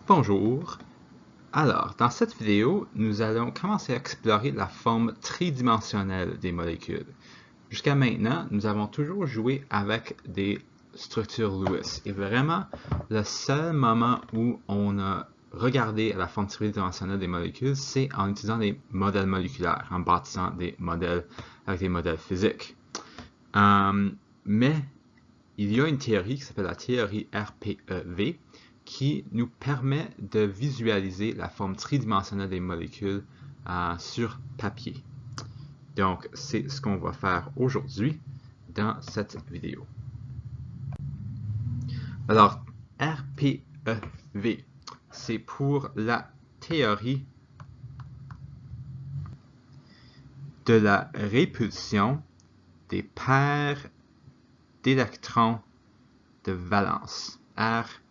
Bonjour. Alors, dans cette vidéo, nous allons commencer à explorer la forme tridimensionnelle des molécules. Jusqu'à maintenant, nous avons toujours joué avec des structures Lewis. Et vraiment, le seul moment où on a regardé la forme tridimensionnelle des molécules, c'est en utilisant des modèles moléculaires, en bâtissant des modèles avec des modèles physiques. Mais il y a une théorie qui s'appelle la théorie RPEV qui nous permet de visualiser la forme tridimensionnelle des molécules sur papier. Donc, c'est ce qu'on va faire aujourd'hui dans cette vidéo. Alors, RPEV, c'est pour la théorie de la répulsion des paires d'électrons de valence. RPEV.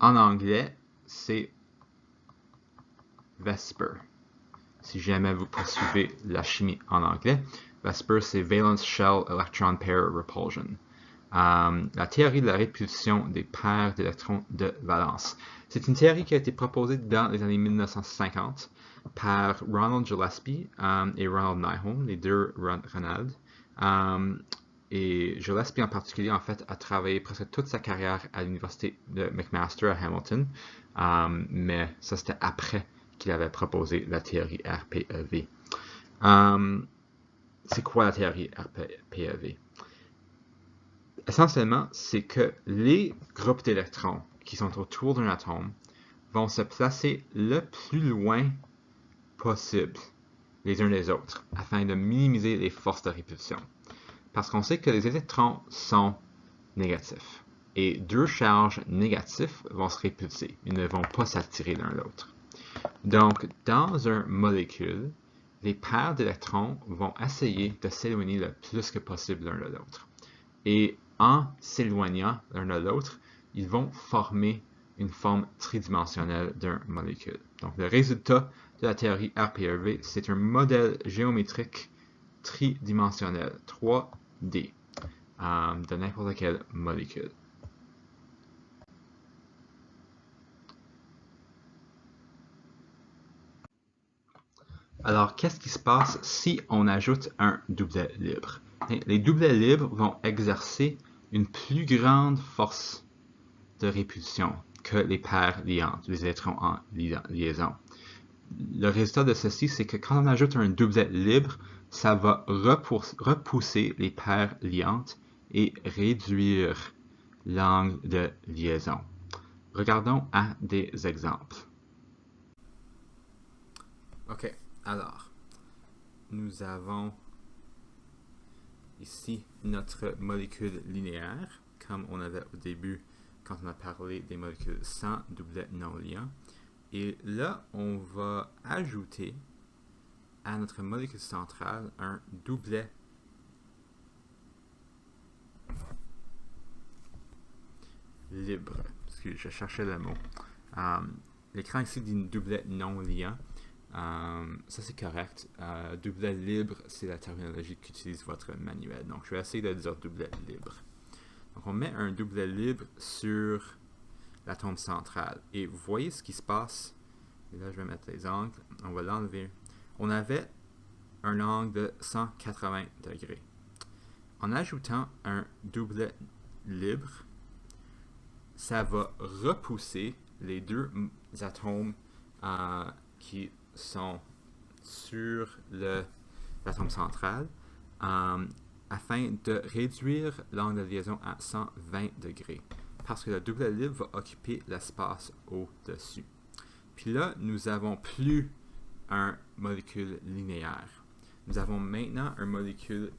En anglais, c'est VSEPR. Si jamais vous poursuivez la chimie en anglais, VSEPR, c'est Valence Shell Electron Pair Repulsion. La théorie de la répulsion des paires d'électrons de valence. C'est une théorie qui a été proposée dans les années 1950 par Ronald Gillespie et Ronald Nyholm, les deux Ronald. Et Gillespie en particulier, en fait, a travaillé presque toute sa carrière à l'université de McMaster à Hamilton, mais ça c'était après qu'il avait proposé la théorie RPEV. C'est quoi la théorie RPEV? Essentiellement, c'est que les groupes d'électrons qui sont autour d'un atome vont se placer le plus loin possible les uns des autres afin de minimiser les forces de répulsion. Parce qu'on sait que les électrons sont négatifs et deux charges négatifs vont se répulser. Ils ne vont pas s'attirer l'un l'autre. Donc, dans une molécule, les paires d'électrons vont essayer de s'éloigner le plus que possible l'un de l'autre. Et en s'éloignant l'un de l'autre, ils vont former une forme tridimensionnelle d'une molécule. Donc, le résultat de la théorie RPEV, c'est un modèle géométrique tridimensionnel, 3D, de n'importe quelle molécule. Alors, qu'est-ce qui se passe si on ajoute un doublet libre? Les doublets libres vont exercer une plus grande force de répulsion que les paires liantes, les électrons en liaison. Le résultat de ceci, c'est que quand on ajoute un doublet libre, ça va repousser les paires liantes et réduire l'angle de liaison. Regardons à des exemples. OK, alors, nous avons ici notre molécule linéaire, comme on avait au début quand on a parlé des molécules sans doublet non liant. Et là, on va ajouter à notre molécule centrale un doublet libre. Excusez, je cherchais le mot. L'écran ici dit doublet non liant. Ça c'est correct. Doublet libre, c'est la terminologie qu'utilise votre manuel. Donc je vais essayer de dire doublet libre. Donc on met un doublet libre sur l'atome central. Et vous voyez ce qui se passe. Et là je vais mettre les angles. On va l'enlever. On avait un angle de 180 degrés. En ajoutant un doublet libre, ça va repousser les deux atomes qui sont sur l'atome central afin de réduire l'angle de liaison à 120 degrés parce que le doublet libre va occuper l'espace au-dessus. Puis là, nous n'avons plus un molécule linéaire. Nous avons maintenant un molécule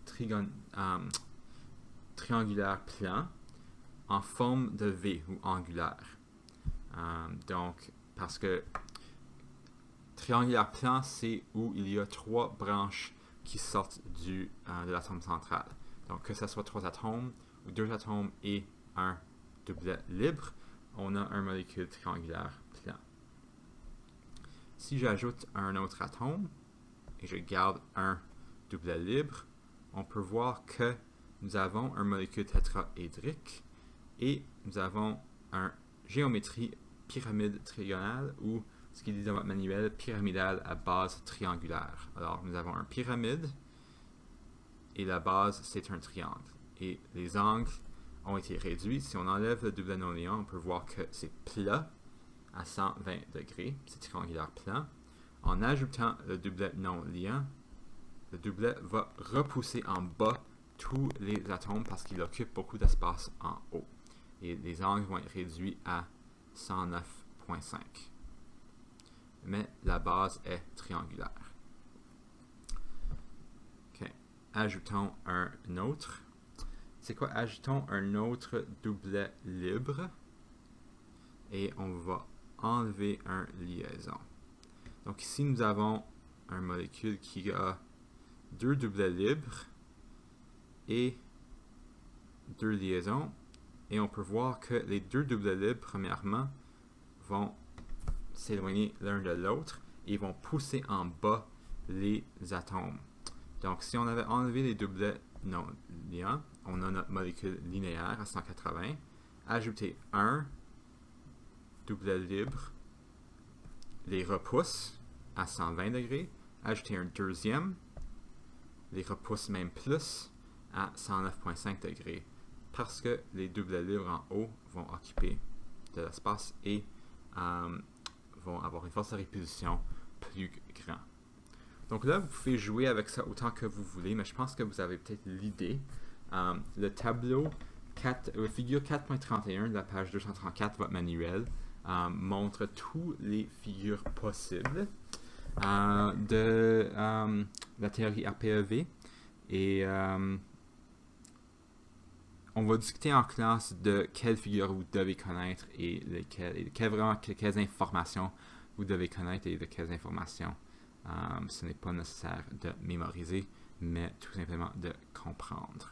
triangulaire plan en forme de V ou angulaire. Donc, parce que triangulaire plan, c'est où il y a trois branches qui sortent de l'atome central. Donc, que ce soit trois atomes ou deux atomes et un doublet libre, on a un molécule triangulaire plan. Si j'ajoute un autre atome et je garde un doublet libre, on peut voir que nous avons un molécule tétraédrique et nous avons une géométrie pyramide trigonale ou ce qui dit dans votre manuel pyramidale à base triangulaire. Alors nous avons un pyramide et la base c'est un triangle. Et les angles ont été réduits. Si on enlève le doublet non liant, on peut voir que c'est plat à 120 degrés, c'est triangulaire plat. En ajoutant le doublet non liant, le doublet va repousser en bas tous les atomes parce qu'il occupe beaucoup d'espace en haut. Et les angles vont être réduits à 109,5. Mais la base est triangulaire. Okay. Ajoutons un autre. C'est quoi? Ajoutons un autre doublet libre. Et on va enlever un liaison. Donc ici, nous avons une molécule qui a deux doublets libres et deux liaisons. Et on peut voir que les deux doublets libres, premièrement, vont s'éloigner l'un de l'autre et vont pousser en bas les atomes. Donc, si on avait enlevé les doublets non liants, on a notre molécule linéaire à 180. Ajouter un doublet libre, les repousse à 120 degrés. Ajouter un deuxième, les repousse même plus à 109,5 degrés. Parce que les doublets libres en haut vont occuper de l'espace et vont avoir une force de répulsion plus grande. Donc là, vous pouvez jouer avec ça autant que vous voulez, mais je pense que vous avez peut-être l'idée. Le tableau, figure 4.31 de la page 234 de votre manuel montre toutes les figures possibles de la théorie RPEV. Et on va discuter en classe de quelles figures vous devez connaître et quelles informations vous devez connaître et de quelles informations ce n'est pas nécessaire de mémoriser, mais tout simplement de comprendre.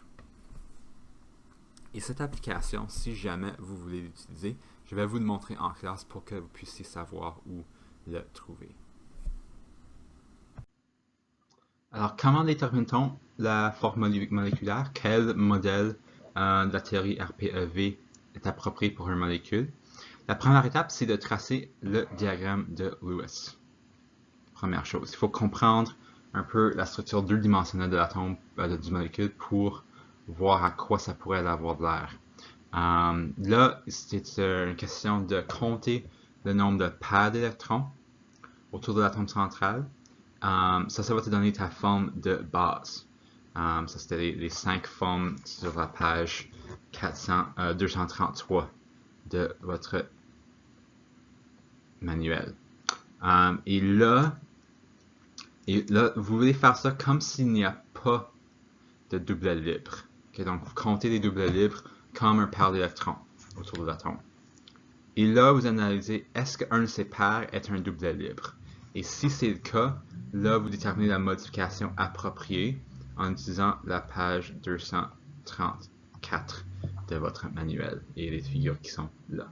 Et cette application, si jamais vous voulez l'utiliser, je vais vous le montrer en classe pour que vous puissiez savoir où le trouver. Alors, comment détermine-t-on la forme moléculaire? Quel modèle de la théorie RPEV est approprié pour une molécule? La première étape, c'est de tracer le diagramme de Lewis. Première chose, il faut comprendre un peu la structure deux-dimensionnelle de l'atome, du molécule pour voir à quoi ça pourrait avoir de l'air. Là, c'est une question de compter le nombre de paires d'électrons autour de l'atome central. Ça va te donner ta forme de base. Ça, c'était les 5 formes sur la page 233 de votre manuel. Et là, vous voulez faire ça comme s'il n'y a pas de doublet libre. Okay, donc, vous comptez les doublets libres comme un paire d'électrons autour de l'atome. Et là, vous analysez, est-ce qu'un de ces paires est un doublet libre? Et si c'est le cas, là, vous déterminez la modification appropriée en utilisant la page 234 de votre manuel et les figures qui sont là.